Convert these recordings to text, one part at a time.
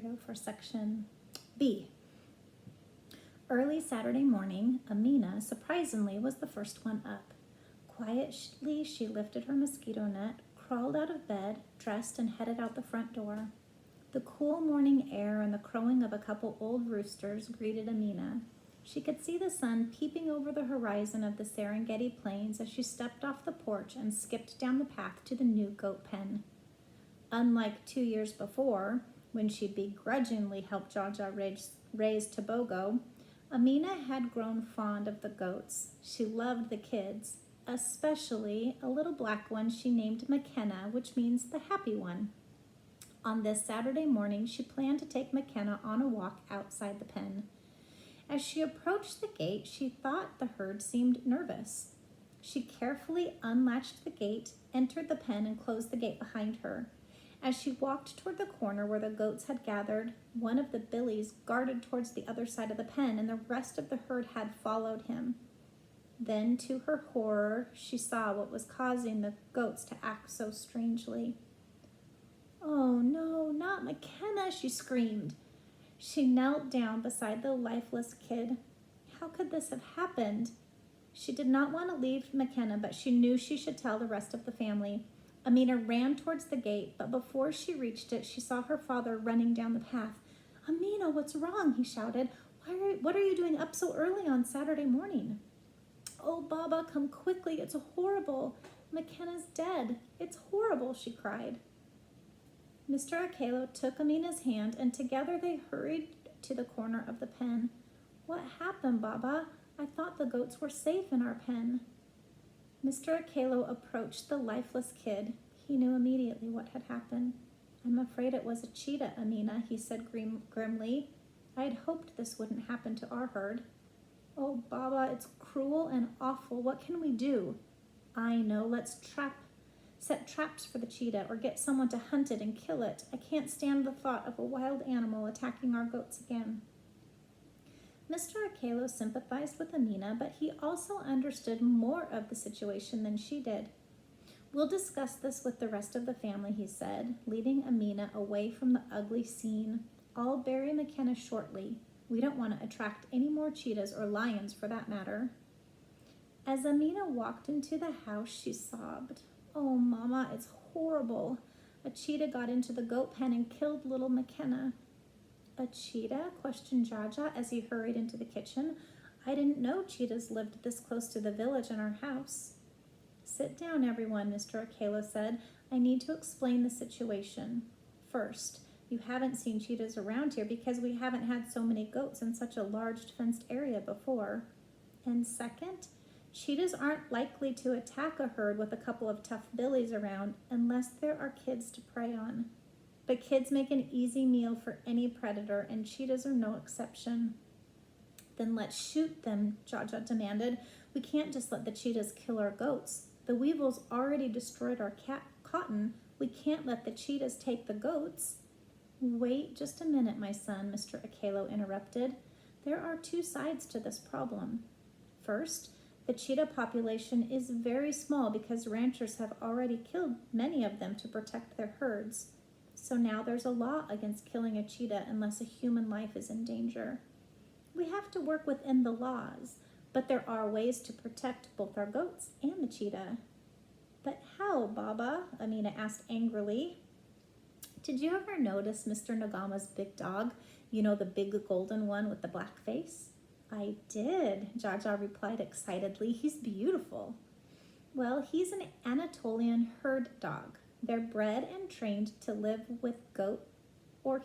go for section B. Early Saturday morning, Amina, surprisingly, was the first one up. Quietly, she lifted her mosquito net, crawled out of bed, dressed, and headed out the front door. The cool morning air and the crowing of a couple old roosters greeted Amina. She could see the sun peeping over the horizon of the Serengeti plains as she stepped off the porch and skipped down the path to the new goat pen. Unlike 2 years before, when she begrudgingly helped Jaja raise Tobogo, Amina had grown fond of the goats. She loved the kids, especially a little black one she named McKenna, which means the happy one. On this Saturday morning, she planned to take McKenna on a walk outside the pen. As she approached the gate, she thought the herd seemed nervous. She carefully unlatched the gate, entered the pen, and closed the gate behind her. As she walked toward the corner where the goats had gathered, one of the billies guarded towards the other side of the pen, and the rest of the herd had followed him. Then, to her horror, she saw what was causing the goats to act so strangely. "Oh no, not McKenna," she screamed. She knelt down beside the lifeless kid. How could this have happened? She did not want to leave McKenna, but she knew she should tell the rest of the family. Amina ran towards the gate, but before she reached it, she saw her father running down the path. "Amina, what's wrong?" he shouted. What are you doing up so early on Saturday morning?" "Oh, Baba, come quickly. It's horrible. McKenna's dead. It's horrible," she cried. Mr. Akelo took Amina's hand, and together they hurried to the corner of the pen. "What happened, Baba? I thought the goats were safe in our pen." Mr. Akelo approached the lifeless kid. He knew immediately what had happened. "I'm afraid it was a cheetah, Amina," he said grimly. "I had hoped this wouldn't happen to our herd." "Oh, Baba, it's cruel and awful. What can we do?" "I know. Let's set traps for the cheetah or get someone to hunt it and kill it. I can't stand the thought of a wild animal attacking our goats again." Mr. Akelo sympathized with Amina, but he also understood more of the situation than she did. "We'll discuss this with the rest of the family," he said, leading Amina away from the ugly scene. "I'll bury McKenna shortly. We don't want to attract any more cheetahs or lions for that matter." As Amina walked into the house, she sobbed. "Oh, Mama, it's horrible. A cheetah got into the goat pen and killed little McKenna." "A cheetah?" questioned Jaja as he hurried into the kitchen. "I didn't know cheetahs lived this close to the village and our house." "Sit down, everyone," Mr. Akelo said. "I need to explain the situation. First, you haven't seen cheetahs around here because we haven't had so many goats in such a large fenced area before. And second, cheetahs aren't likely to attack a herd with a couple of tough billies around unless there are kids to prey on. But kids make an easy meal for any predator, and cheetahs are no exception." "Then let's shoot them," Jaja demanded. "We can't just let the cheetahs kill our goats. The weevils already destroyed our cotton. We can't let the cheetahs take the goats." "Wait just a minute, my son," Mr. Akelo interrupted. "There are two sides to this problem. First, the cheetah population is very small because ranchers have already killed many of them to protect their herds. So now there's a law against killing a cheetah unless a human life is in danger. We have to work within the laws, but there are ways to protect both our goats and the cheetah." "But how, Baba?" Amina asked angrily. "Did you ever notice Mr. Nagama's big dog? You know, the big golden one with the black face?" "I did," Jaja replied excitedly. "He's beautiful." "Well, he's an Anatolian herd dog. They're bred and trained to live with goats or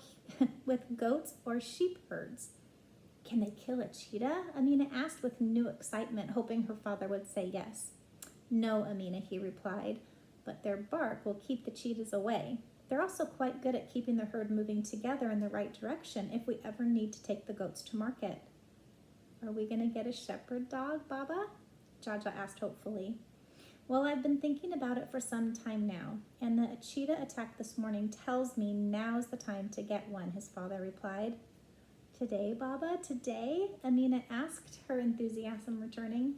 sheep herds." "Can they kill a cheetah?" Amina asked with new excitement, hoping her father would say yes. "No, Amina," he replied, "but their bark will keep the cheetahs away. They're also quite good at keeping the herd moving together in the right direction if we ever need to take the goats to market." "Are we going to get a shepherd dog, Baba?" Jaja asked hopefully. "Well, I've been thinking about it for some time now, and the cheetah attack this morning tells me now's the time to get one," his father replied. "Today, Baba, today?" Amina asked, her enthusiasm returning.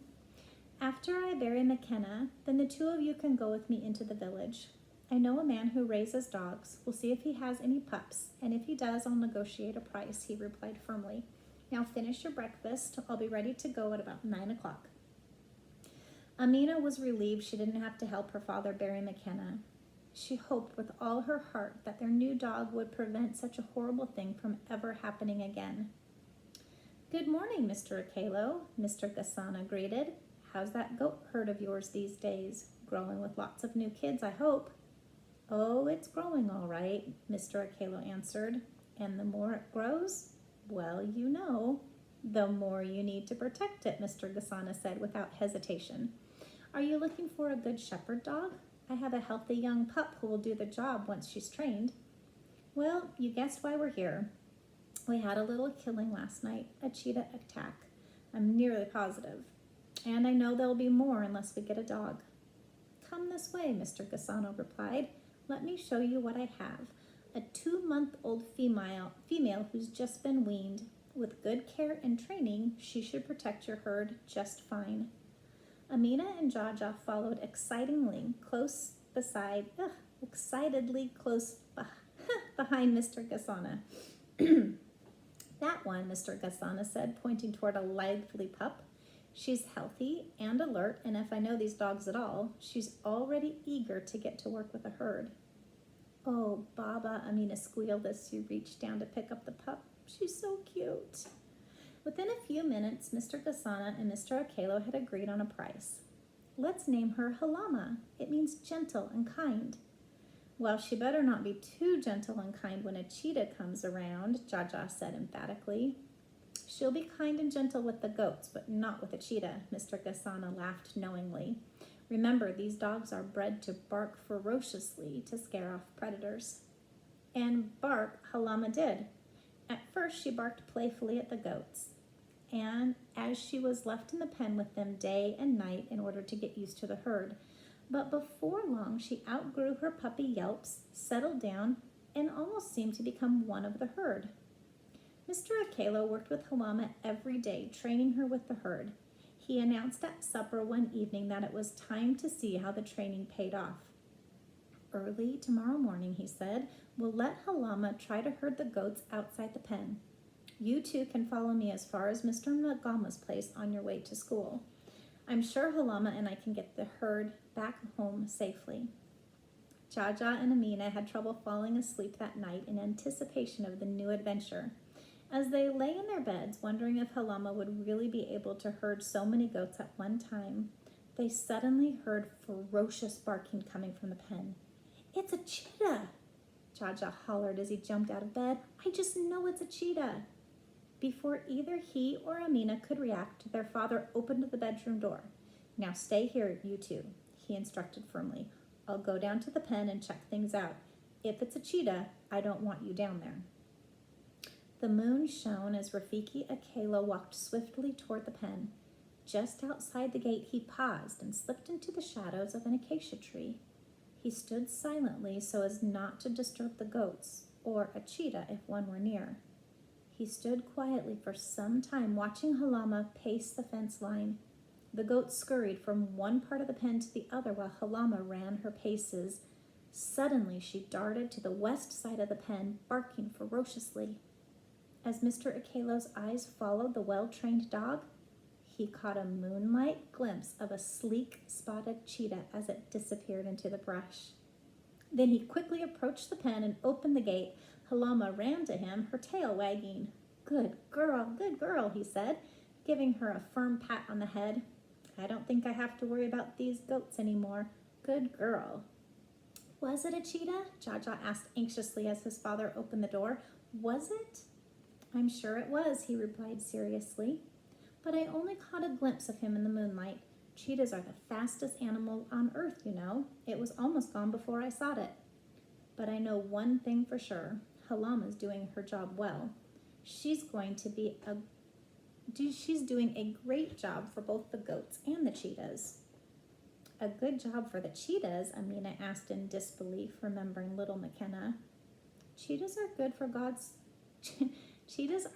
"After I bury McKenna, then the two of you can go with me into the village. I know a man who raises dogs. We'll see if he has any pups, and if he does, I'll negotiate a price," he replied firmly. "Now finish your breakfast. I'll be ready to go at about 9 o'clock. Amina was relieved she didn't have to help her father bury McKenna. She hoped with all her heart that their new dog would prevent such a horrible thing from ever happening again. "Good morning, Mr. Akelo," Mr. Gasana greeted. "How's that goat herd of yours these days? Growing with lots of new kids, I hope." "Oh, it's growing all right," Mr. Akelo answered. "And the more it grows, well, you know, the more you need to protect it," Mr. Gasana said without hesitation. "Are you looking for a good shepherd dog? I have a healthy young pup who will do the job once she's trained." "Well, you guessed why we're here. We had a little killing last night, a cheetah attack. I'm nearly positive. And I know there'll be more unless we get a dog." "Come this way," Mr. Gasano replied. "Let me show you what I have. A 2-month-old female who's just been weaned. With good care and training, she should protect your herd just fine." Amina and Jaja followed excitedly close behind Mr. Gasana. "That one," Mr. Gasana said, pointing toward a lively pup. "She's healthy and alert, and if I know these dogs at all, she's already eager to get to work with the herd." "Oh, Baba," Amina squealed as she reached down to pick up the pup. "She's so cute." Within a few minutes, Mr. Gasana and Mr. Akelo had agreed on a price. "Let's name her Halima. It means gentle and kind." "Well, she better not be too gentle and kind when a cheetah comes around," Jaja said emphatically. "She'll be kind and gentle with the goats, but not with a cheetah," Mr. Gasana laughed knowingly. "Remember, these dogs are bred to bark ferociously to scare off predators." And bark Halima did. At first, she barked playfully at the goats, and as she was left in the pen with them day and night in order to get used to the herd. But before long, she outgrew her puppy yelps, settled down, and almost seemed to become one of the herd. Mr. Akelo worked with Halima every day, training her with the herd. He announced at supper one evening that it was time to see how the training paid off. "Early tomorrow morning," he said, "we'll let Halima try to herd the goats outside the pen. You two can follow me as far as Mr. Nagama's place on your way to school. I'm sure Halima and I can get the herd back home safely." Jaja and Amina had trouble falling asleep that night in anticipation of the new adventure. As they lay in their beds, wondering if Halima would really be able to herd so many goats at one time, they suddenly heard ferocious barking coming from the pen. "It's a cheetah!" Jaja hollered as he jumped out of bed. "I just know it's a cheetah!" Before either he or Amina could react, their father opened the bedroom door. "Now stay here, you two," he instructed firmly. "I'll go down to the pen and check things out. If it's a cheetah, I don't want you down there." The moon shone as Rafiki Akelo walked swiftly toward the pen. Just outside the gate, he paused and slipped into the shadows of an acacia tree. He stood silently so as not to disturb the goats, or a cheetah if one were near. He stood quietly for some time, watching Halima pace the fence line. The goat scurried from one part of the pen to the other while Halima ran her paces. Suddenly, she darted to the west side of the pen, barking ferociously. As Mr. Akelo's eyes followed the well-trained dog, he caught a moonlight glimpse of a sleek, spotted cheetah as it disappeared into the brush. Then he quickly approached the pen and opened the gate. Halima ran to him, her tail wagging. Good girl," he said, giving her a firm pat on the head. "I don't think I have to worry about these goats anymore. Good girl." "Was it a cheetah?" Jaja asked anxiously as his father opened the door. "Was it?" "I'm sure it was," he replied seriously. "But I only caught a glimpse of him in the moonlight. Cheetahs are the fastest animal on earth, you know. It was almost gone before I saw it. But I know one thing for sure. Halima's doing her job well. She's doing a great job for both the goats and the cheetahs." "A good job for the cheetahs?" Amina asked in disbelief, remembering little McKenna. Cheetahs are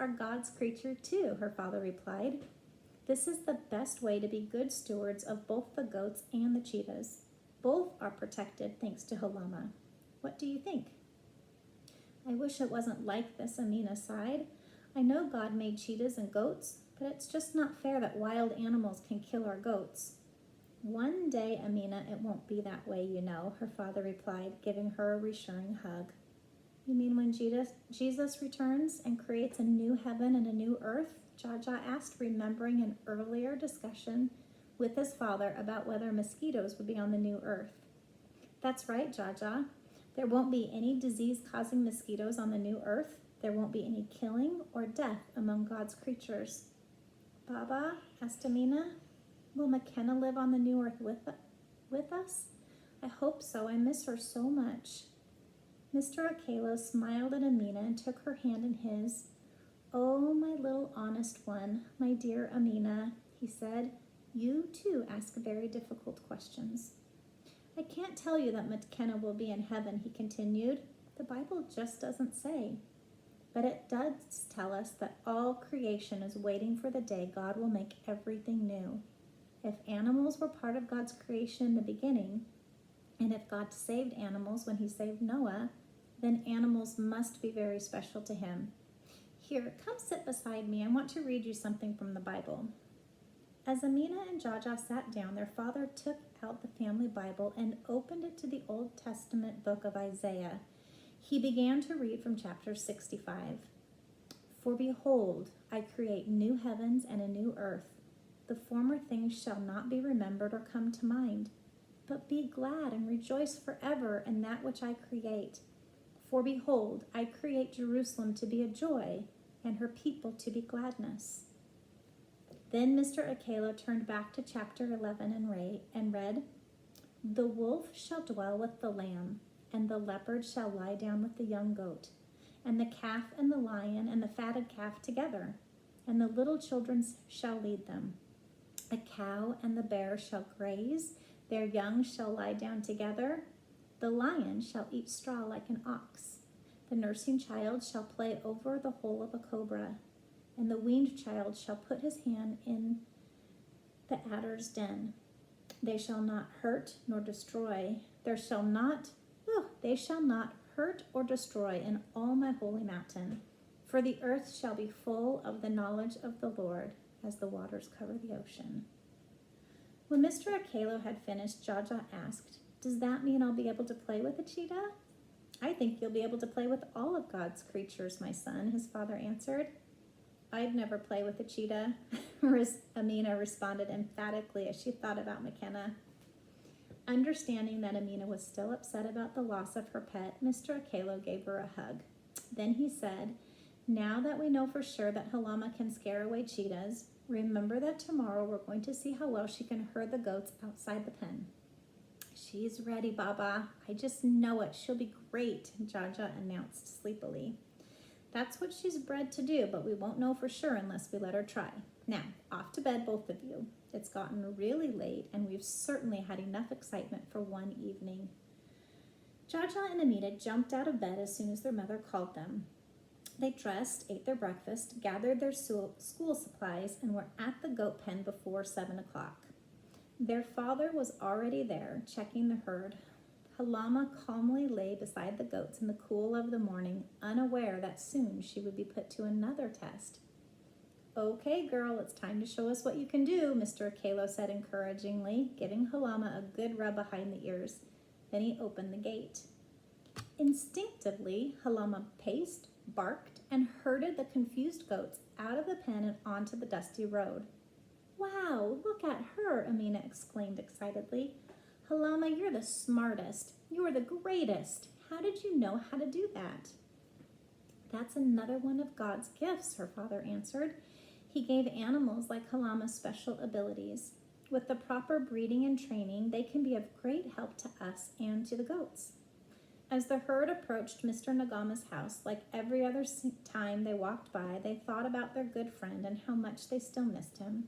God's creature too," her father replied. "This is the best way to be good stewards of both the goats and the cheetahs. Both are protected thanks to Halima. What do you think? I wish it wasn't like this, Amina sighed. I know God made cheetahs and goats, but it's just not fair that wild animals can kill our goats. One day, Amina, it won't be that way, you know, her father replied, giving her a reassuring hug. You mean when Jesus returns and creates a new heaven and a new earth? Jaja asked, remembering an earlier discussion with his father about whether mosquitoes would be on the new earth. That's right, Jaja. There won't be any disease-causing mosquitoes on the new earth. There won't be any killing or death among God's creatures. Baba, asked Amina, will McKenna live on the new earth with us? I hope so. I miss her so much. Mr. Akelo smiled at Amina and took her hand in his. Oh, my little honest one, my dear Amina, he said, you too ask very difficult questions. I can't tell you that McKenna will be in heaven, he continued. The Bible just doesn't say. But it does tell us that all creation is waiting for the day God will make everything new. If animals were part of God's creation in the beginning, and if God saved animals when he saved Noah, then animals must be very special to him. Here, come sit beside me. I want to read you something from the Bible. As Amina and Jaja sat down, their father took out the family Bible and opened it to the Old Testament book of Isaiah. He began to read from chapter 65. For behold, I create new heavens and a new earth. The former things shall not be remembered or come to mind. But be glad and rejoice forever in that which I create. For behold, I create Jerusalem to be a joy, and her people to be gladness. Then Mr. Akelo turned back to chapter 11 and read, The wolf shall dwell with the lamb, and the leopard shall lie down with the young goat, and the calf and the lion and the fatted calf together, and the little children shall lead them. A cow and the bear shall graze, their young shall lie down together. The lion shall eat straw like an ox. The nursing child shall play over the hole of a cobra, and the weaned child shall put his hand in the adder's den. They shall not hurt nor destroy. They shall not hurt or destroy in all my holy mountain. For the earth shall be full of the knowledge of the Lord, as the waters cover the ocean. When Mr. Akelo had finished, Jaja asked, Does that mean I'll be able to play with a cheetah? I think you'll be able to play with all of God's creatures, my son, his father answered. I'd never play with a cheetah, Amina responded emphatically as she thought about McKenna. Understanding that Amina was still upset about the loss of her pet, Mr. Akelo gave her a hug. Then he said, Now that we know for sure that Halima can scare away cheetahs, remember that tomorrow we're going to see how well she can herd the goats outside the pen. She's ready, Baba. I just know it. She'll be great, Jaja announced sleepily. That's what she's bred to do, but we won't know for sure unless we let her try. Now, off to bed, both of you. It's gotten really late, and we've certainly had enough excitement for one evening. Jaja and Amina jumped out of bed as soon as their mother called them. They dressed, ate their breakfast, gathered their school supplies, and were at the goat pen before 7 o'clock. Their father was already there, checking the herd. Halima calmly lay beside the goats in the cool of the morning, unaware that soon she would be put to another test. Okay, girl, it's time to show us what you can do, Mr. Akelo said encouragingly, giving Halima a good rub behind the ears. Then he opened the gate. Instinctively, Halima paced, barked, and herded the confused goats out of the pen and onto the dusty road. Wow, look at her, Amina exclaimed excitedly. Halima, you're the smartest. You're the greatest. How did you know how to do that? That's another one of God's gifts, her father answered. He gave animals like Halima special abilities. With the proper breeding and training, they can be of great help to us and to the goats. As the herd approached Mr. Nagama's house, like every other time they walked by, they thought about their good friend and how much they still missed him.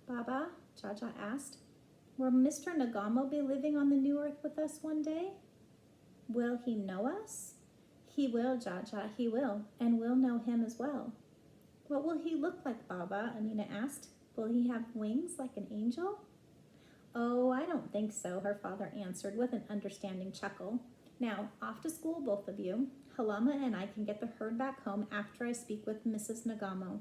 Baba, Jaja asked, will Mr. Nagamo be living on the new earth with us one day? Will he know us? He will, Jaja, he will, and we'll know him as well. What will he look like, Baba? Amina asked. Will he have wings like an angel? Oh, I don't think so, her father answered with an understanding chuckle. Now, off to school, both of you. Halima and I can get the herd back home after I speak with Mrs. Nagamo.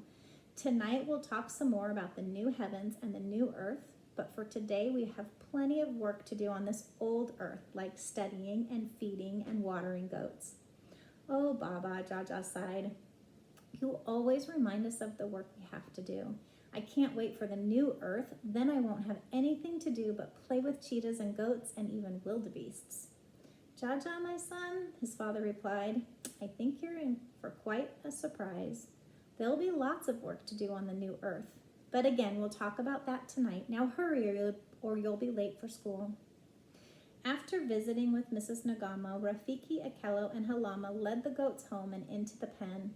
Tonight we'll talk some more about the new heavens and the new earth, but for today we have plenty of work to do on this old earth, like studying and feeding and watering goats. Oh, Baba, Jaja sighed. You always remind us of the work we have to do. I can't wait for the new earth. Then I won't have anything to do but play with cheetahs and goats and even wildebeests. Jaja, my son, his father replied, I think you're in for quite a surprise. There'll be lots of work to do on the new earth. But again, we'll talk about that tonight. Now hurry or you'll be late for school. After visiting with Mrs. Nagamo, Rafiki, Akello, and Halama led the goats home and into the pen.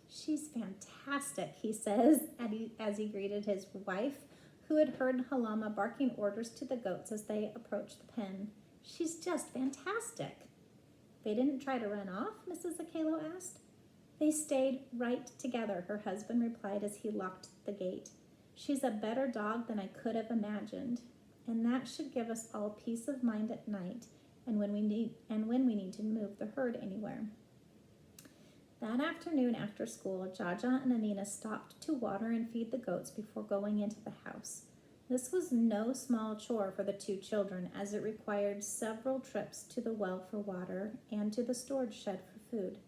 She's fantastic, he says, as he greeted his wife, who had heard Halama barking orders to the goats as they approached the pen. She's just fantastic. They didn't try to run off, Mrs. Akello asked. They stayed right together, her husband replied as he locked the gate. She's a better dog than I could have imagined, and that should give us all peace of mind at night and when we need to move the herd anywhere. That afternoon after school, Jaja and Amina stopped to water and feed the goats before going into the house. This was no small chore for the two children, as it required several trips to the well for water and to the storage shed for food.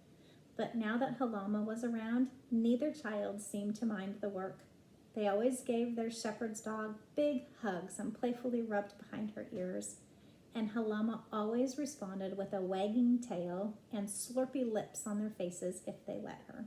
But now that Halama was around, neither child seemed to mind the work. They always gave their shepherd's dog big hugs and playfully rubbed behind her ears. And Halama always responded with a wagging tail and slurpy lips on their faces if they let her.